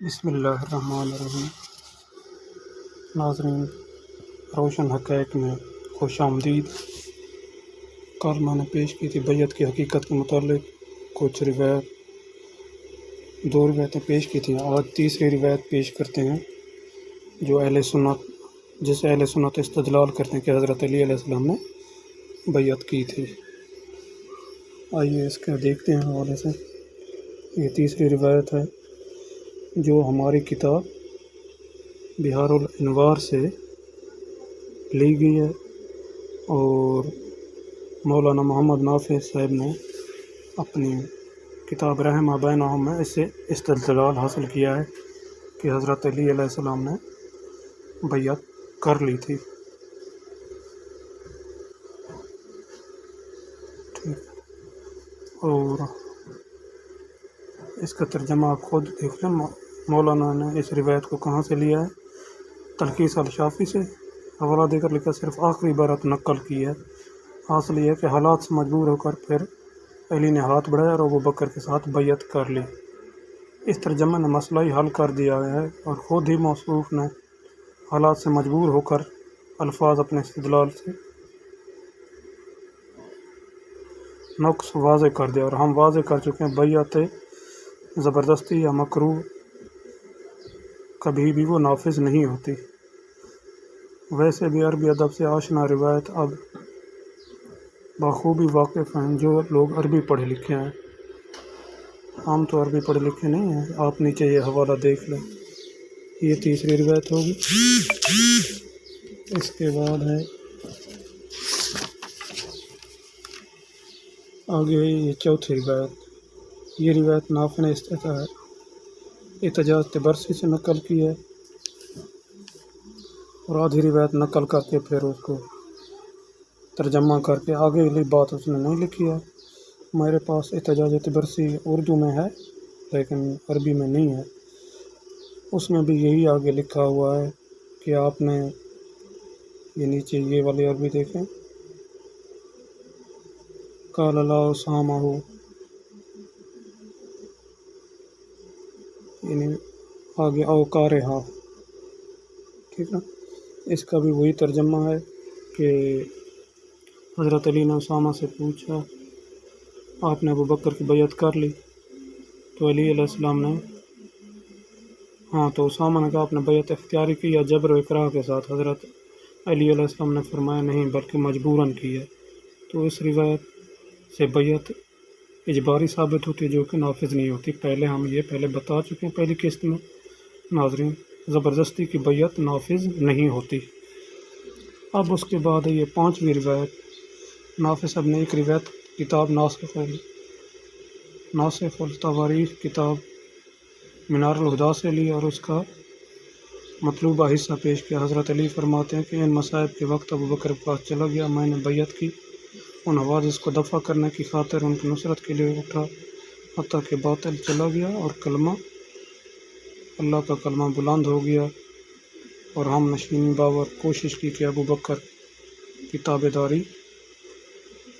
بسم اللہ الرحمن الرحیم۔ ناظرین، روشن حقائق میں خوش آمدید۔ کل میں نے پیش کی تھی بیعت کی حقیقت کے متعلق کچھ دو روایتیں پیش کی تھیں۔ آج تیسری روایت پیش کرتے ہیں جو اہل سنت استدلال کرتے ہیں کہ حضرت علی علیہ السلام نے بیعت کی تھی۔ آئیے اس کا دیکھتے ہیں حوالے سے۔ یہ تیسری روایت ہے جو ہماری کتاب بہار الانوار سے لی گئی ہے، اور مولانا محمد نافع صاحب نے اپنی کتاب رحمہ بینہم میں اس سے استدلال حاصل کیا ہے کہ حضرت علی علیہ السلام نے بیعت کر لی تھی۔ اور اس کا ترجمہ آپ خود دیکھ لیں۔ مولانا نے اس روایت کو کہاں سے لیا ہے؟ تلخیص الشافی سے حوالہ دے کر لکھا، صرف آخری عبارت نقل کی ہے۔ حاصل یہ ہے کہ حالات سے مجبور ہو کر پھر علی نے ہاتھ بڑھایا اور ابوبکر کے ساتھ بیعت کر لی۔ اس ترجمے نے مسئلہ ہی حل کر دیا ہے، اور خود ہی موصوف نے حالات سے مجبور ہو کر الفاظ اپنے استدلال سے نقص واضح کر دیا، اور ہم واضح کر چکے ہیں بیعت زبردستی یا مکروہ کبھی بھی وہ نافذ نہیں ہوتی۔ ویسے بھی عربی ادب سے آشنا روایت اب بخوبی واقف ہیں جو لوگ عربی پڑھے لکھے ہیں۔ ہم تو عربی پڑھے لکھے نہیں ہیں۔ آپ نیچے یہ حوالہ دیکھ لیں۔ یہ تیسری روایت ہوگی۔ اس کے بعد ہے آگے یہ چوتھی روایت۔ یہ روایت نافع نے احتجاج تبرسی سے نقل کی ہے، اور آدھی روایت نقل کر کے پھر اس کو ترجمہ کر کے آگے والی بات اس نے نہیں لکھی ہے۔ میرے پاس احتجاج تبرسی اردو میں ہے لیکن عربی میں نہیں ہے۔ اس میں بھی یہی آگے لکھا ہوا ہے کہ آپ نے یہ نیچے یہ والی عربی دیکھیں، قال اللہ سامہ، یعنی آگے اوکارہا، ٹھیک نا۔ اس کا بھی وہی ترجمہ ہے کہ حضرت علی نے اسامہ سے پوچھا، آپ نے ابوبکر کی بیعت کر لی؟ تو علی علیہ السلام نے تو اسامہ نے کہا آپ نے بیعت اختیاری کی یا جبر و اکراہ کے ساتھ؟ حضرت علی علیہ السلام نے فرمایا نہیں بلکہ مجبوراً کی ہے۔ تو اس روایت سے بیعت اجباری ثابت ہوتی ہے جو کہ نافذ نہیں ہوتی۔ ہم یہ بتا چکے ہیں پہلی قسط میں۔ ناظرین، زبردستی کی بیعت نافذ نہیں ہوتی۔ اب اس کے بعد ہے یہ پانچویں روایت۔ نافع صاحب نے ایک روایت کتاب ناسخ التواریخ کتاب منار الہدیٰ سے لی اور اس کا مطلوبہ حصہ پیش کیا۔ حضرت علی فرماتے ہیں کہ ان مصائب کے وقت ابوبکر کے پاس چلا گیا، میں نے بیعت کی، ان حوادث کو دفع کرنے کی خاطر ان کی نصرت کے لیے اٹھا، حتیٰ کہ باطل چلا گیا اور اللہ کا کلمہ بلند ہو گیا، اور ہم نشین باور کوشش کی کہ ابوبکر کی تابع داری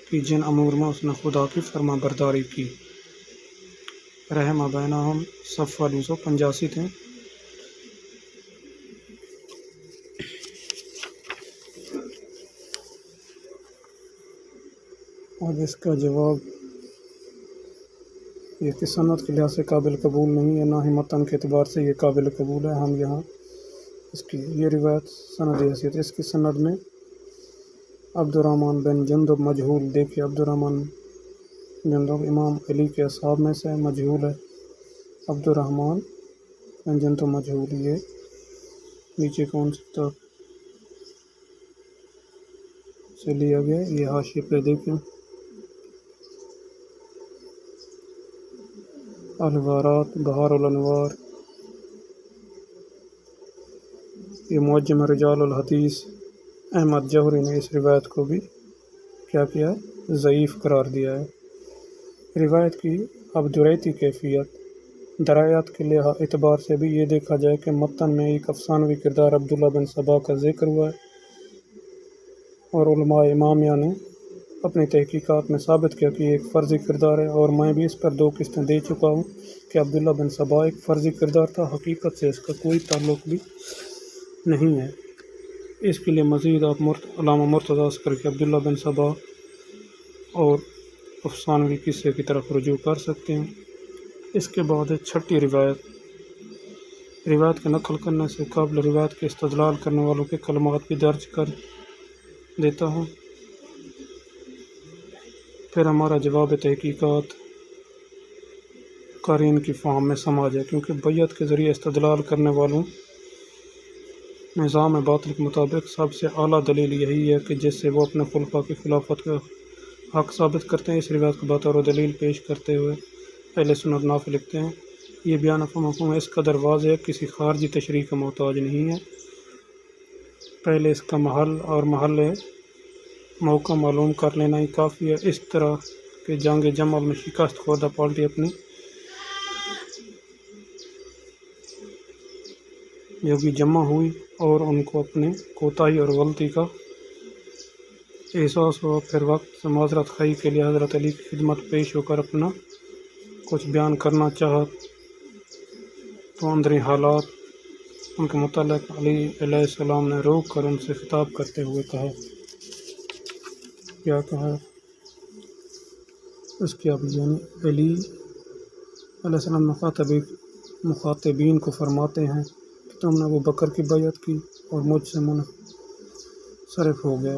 کی جن امور میں اس نے خدا کی فرما برداری کی۔ رحمہ بینہم صفحہ 285 تھے۔ اب اس کا جواب یہ کہ سند کے لحاظ سے قابل قبول نہیں ہے، نہ ہی متن کے اعتبار سے یہ قابل قبول ہے۔ ہم یہاں اس کی یہ روایت سند حیثیت، اس کی سند میں عبدالرحمن بن جندب مجہول، دیکھیے عبدالرحمن جندب امام علی کے اصحاب میں سے مجہول ہے۔ عبدالرحمن بن جندب مجہول، یہ نیچے کون سی کتاب سے لیا گیا؟ یہ حاشیے پہ دیکھیں، الغارات بہار الانوار، یہ معجم رجال الحدیث احمد جوہری نے اس روایت کو بھی کیا ہے؟ ضعیف قرار دیا ہے۔ روایت کی اب درایتی کیفیت، درایات کے اعتبار سے بھی یہ دیکھا جائے کہ متن میں ایک افسانوی کردار عبداللہ بن سبا کا ذکر ہوا ہے، اور علماء امامیہ نے اپنی تحقیقات میں ثابت کیا کہ یہ ایک فرضی کردار ہے، اور میں بھی اس پر 2 قسطیں دے چکا ہوں کہ عبداللہ بن سبا ایک فرضی کردار تھا، حقیقت سے اس کا کوئی تعلق بھی نہیں ہے۔ اس کے لیے مزید آپ علامہ مرتضیٰ عسکری کے عبداللہ بن سبا اور افسانوی قصے کی طرف رجوع کر سکتے ہیں۔ اس کے بعد ہے چھٹی روایت۔ روایت کے نقل کرنے سے قبل روایت کے استدلال کرنے والوں کے کلمات بھی درج کر دیتا ہوں، پھر ہمارا جواب تحقیقات قارئین کی فہم میں سما جائے، کیونکہ بیعت کے ذریعے استدلال کرنے والوں نظام باطل کے مطابق سب سے اعلیٰ دلیل یہی ہے کہ جس سے وہ اپنے خلفاء کی خلافت کا حق ثابت کرتے ہیں۔ اس روایت کو بطور دلیل پیش کرتے ہوئے اہل سنت نافع لکھتے ہیں، یہ بیان مفہوم اس قدر واضح ہے، کسی خارجی تشریح کا محتاج نہیں ہے۔ پہلے اس کا محل اور موقع معلوم کر لینا ہی کافی ہے۔ اس طرح کہ جنگ جمل میں شکست خوردہ پارٹی اپنی جوگی جمع ہوئی اور ان کو اپنے کوتاہی اور غلطی کا احساس ہوا، پھر وقت سے معذرت خواہی کے لیے حضرت علی کی خدمت پیش ہو کر اپنا کچھ بیان کرنا چاہا، تو اندری حالات ان کے متعلق علی علیہ السلام نے روک کر ان سے خطاب کرتے ہوئے کہا، کیا کہا؟ اس کی اب یعنی علی علیہ السلام مخاطبین کو فرماتے ہیں کہ تم نے ابو بکر کی بیعت کی اور مجھ سے منصرف ہو گئے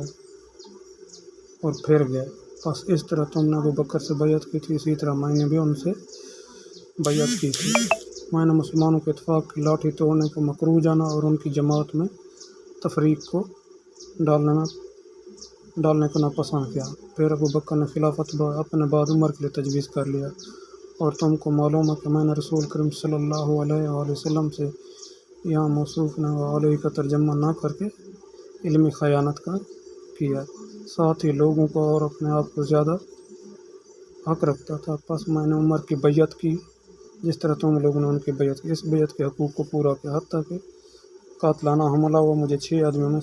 اور پھر گئے، بس اس طرح تم نے ابو بکر سے بیعت کی تھی، اسی طرح میں نے بھی ان سے بیعت کی تھی۔ میں نے مسلمانوں کے اتفاق کی لاٹھی توڑنے کو مکروہ جانا اور ان کی جماعت میں تفریق کو ڈالنے کو ناپسند کیا۔ پھر ابو بکر نے خلافت اپنے بعد عمر کے لیے تجویز کر لیا، اور تم کو معلوم ہے کہ میں نے رسول کریم صلی اللہ علیہ وآلہ وسلم سے یہاں موصوف نہ علیہ کا ترجمہ نہ کر کے علمی خیانت کا کیا، ساتھ ہی لوگوں کو اور اپنے آپ کو زیادہ حق رکھتا تھا، پس میں نے عمر کی بیعت کی جس طرح تم لوگوں نے ان کی بیعت کی۔ اس بیعت کے حقوق کو پورا کیا، حتیٰ کہ قاتلانہ حملہ ہوا، مجھے 6 آدمیوں میں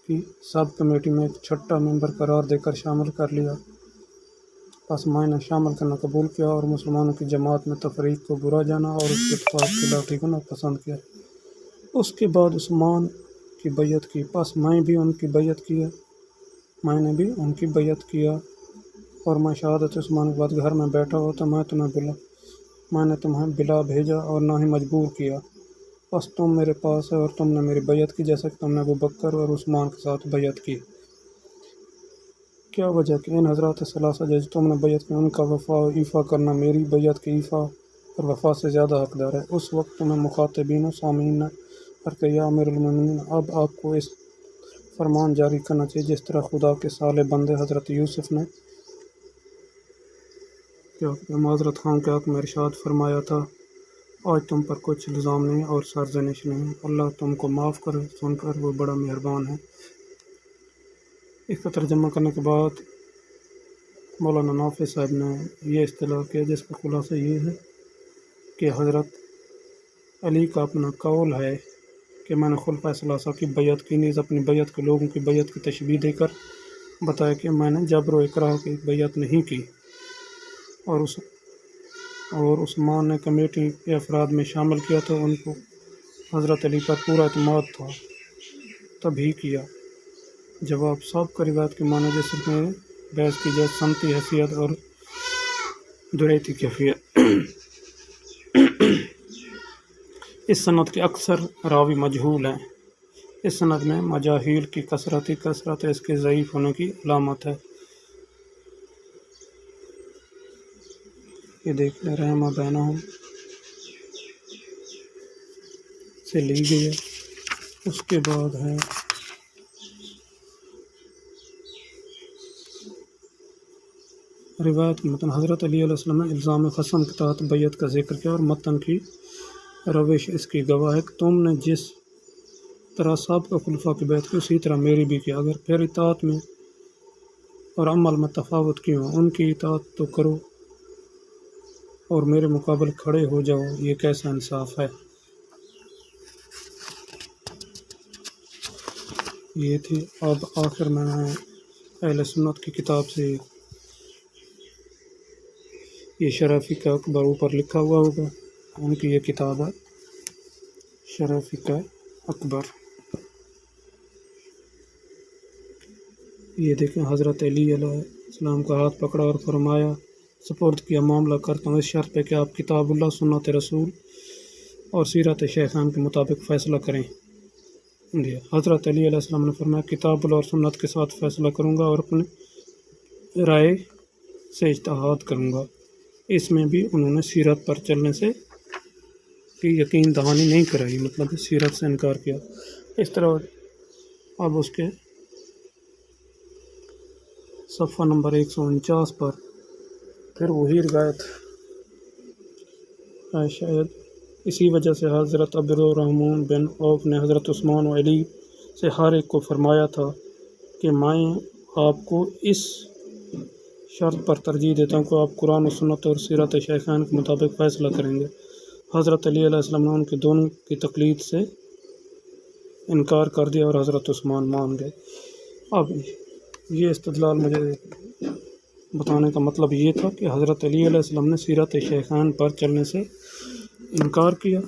کی سب کمیٹی میں ایک چھٹا ممبر قرار دے کر شامل کر لیا، پس میں نے شامل کرنا قبول کیا اور مسلمانوں کی جماعت میں تفریق کو برا جانا اور اس کے اتفاق کی لاٹھی کو ناپسند کیا۔ اس کے بعد عثمان کی بیعت کی، پس میں نے بھی ان کی بیعت کیا، اور میں شہادت عثمان کے بعد گھر میں بیٹھا ہوا تو میں نے تمہیں بلا بھیجا اور نہ ہی مجبور کیا، بس تم میرے پاس ہے اور تم نے میری بیعت کی جیسا کہ تم نے ابو بکر اور عثمان کے ساتھ بیعت کی۔ کیا وجہ کہ ان حضرات ثلاثہ جیسے تم نے بیعت کی، ان کا وفا و ایفا کرنا میری بیعت کے ایفا اور وفا سے زیادہ حقدار ہے۔ اس وقت میں مخاطبین و سامعین نے کہ یا امیر المومنین، اب آپ کو اس فرمان جاری کرنا چاہیے جس طرح خدا کے صالح بندے حضرت یوسف نے معذرت خواہوں کے حق میں ارشاد فرمایا تھا، آج تم پر کچھ الزام نہیں اور سرزنش نہیں، اللہ تم کو معاف کرے، سن کر وہ بڑا مہربان ہے۔ اس کا ترجمہ کرنے کے بعد مولانا نافع صاحب نے یہ اصطلاح کیا جس کا خلاصہ یہ ہے کہ حضرت علی کا اپنا قول ہے کہ میں نے خلفائے ثلاثہ کی بیعت کی، نیز اپنی بیعت کے لوگوں کی بیعت کی تشبیہ دے کر بتایا کہ میں نے جبر و اکراہ کی بیعت نہیں کی، اور عثمان نے کمیٹی کے افراد میں شامل کیا تو ان کو حضرت علی پر پورا اعتماد تھا تبھی کیا۔ جواب سب کا روایت کے معنی جیسے میں بحث کی جائے سمتی حیثیت اور دریتی کیفیت۔ اس سند کے اکثر راوی مجہول ہیں، اس سند میں مجاہیل کی کثرت اس کے ضعیف ہونے کی علامت ہے۔ یہ دیکھ لیں رحمہ بینہم سے لی گئی ہے۔ اس کے بعد ہے روایت کے متن، حضرت علی علیہ السلام نے الزام خصم کے تحت بیعت کا ذکر کیا اور متن کی روش اس کی گواہ ہے کہ تم نے جس طرح سابقہ خلفاء کی بیعت کی اسی طرح میری بھی کی، اگر پھر اطاعت میں اور عمل میں تفاوت کیوں، ان کی اطاعت تو کرو اور میرے مقابل کھڑے ہو جاؤ، یہ کیسا انصاف ہے۔ یہ تھی اب آخر میں اہل سنت کی کتاب سے یہ شرح فقہ اکبر اوپر لکھا ہوا ہوگا، ان کی یہ کتاب ہے شرح فقہ اکبر۔ یہ دیکھیں حضرت علی علیہ السلام کا ہاتھ پکڑا اور فرمایا سپرد کیا معاملہ کرتا ہوں اس شرط پہ کہ آپ کتاب اللہ، سنت رسول اور سیرت شیخان کے مطابق فیصلہ کریں۔ حضرت علی علیہ السلام نے فرمایا کتاب اللہ اور سنت کے ساتھ فیصلہ کروں گا اور اپنے رائے سے اجتہاد کروں گا۔ اس میں بھی انہوں نے سیرت پر چلنے سے کی یقین دہانی نہیں کرائی، مطلب سیرت سے انکار کیا۔ اس طرح اب اس کے صفحہ نمبر 149 پر پھر وہی روایت ہے شاید اسی وجہ سے حضرت عبد الرحمن بن عوف نے حضرت عثمان و علی سے ہر ایک کو فرمایا تھا کہ میں آپ کو اس شرط پر ترجیح دیتا ہوں کہ آپ قرآن و سنت اور سیرت شیخان کے مطابق فیصلہ کریں گے۔ حضرت علی علیہ السلام نے ان کے دونوں کی تقلید سے انکار کر دیا اور حضرت عثمان مان گئے۔ اب یہ استدلال مجھے بتانے کا مطلب یہ تھا کہ حضرت علی علیہ السلام نے سیرت شیخان پر چلنے سے انکار کیا،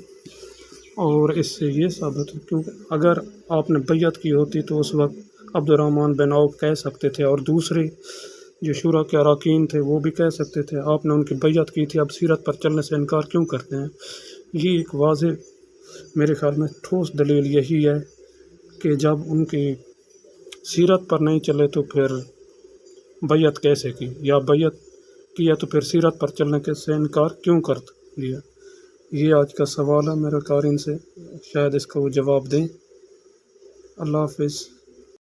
اور اس سے یہ ثابت ہے کیونکہ اگر آپ نے بیعت کی ہوتی تو اس وقت عبد الرحمن بن عوف کہہ سکتے تھے اور دوسرے جو شورا کے اراکین تھے وہ بھی کہہ سکتے تھے آپ نے ان کی بیعت کی تھی، اب سیرت پر چلنے سے انکار کیوں کرتے ہیں؟ یہ ایک واضح میرے خیال میں ٹھوس دلیل یہی ہے کہ جب ان کی سیرت پر نہیں چلے تو پھر بیعت کیسے کی، یا بیعت کیا تو پھر سیرت پر چلنے کے سے انکار کیوں کر دیا؟ یہ آج کا سوال ہے میرے قارئین سے، شاید اس کا وہ جواب دیں۔ اللہ حافظ۔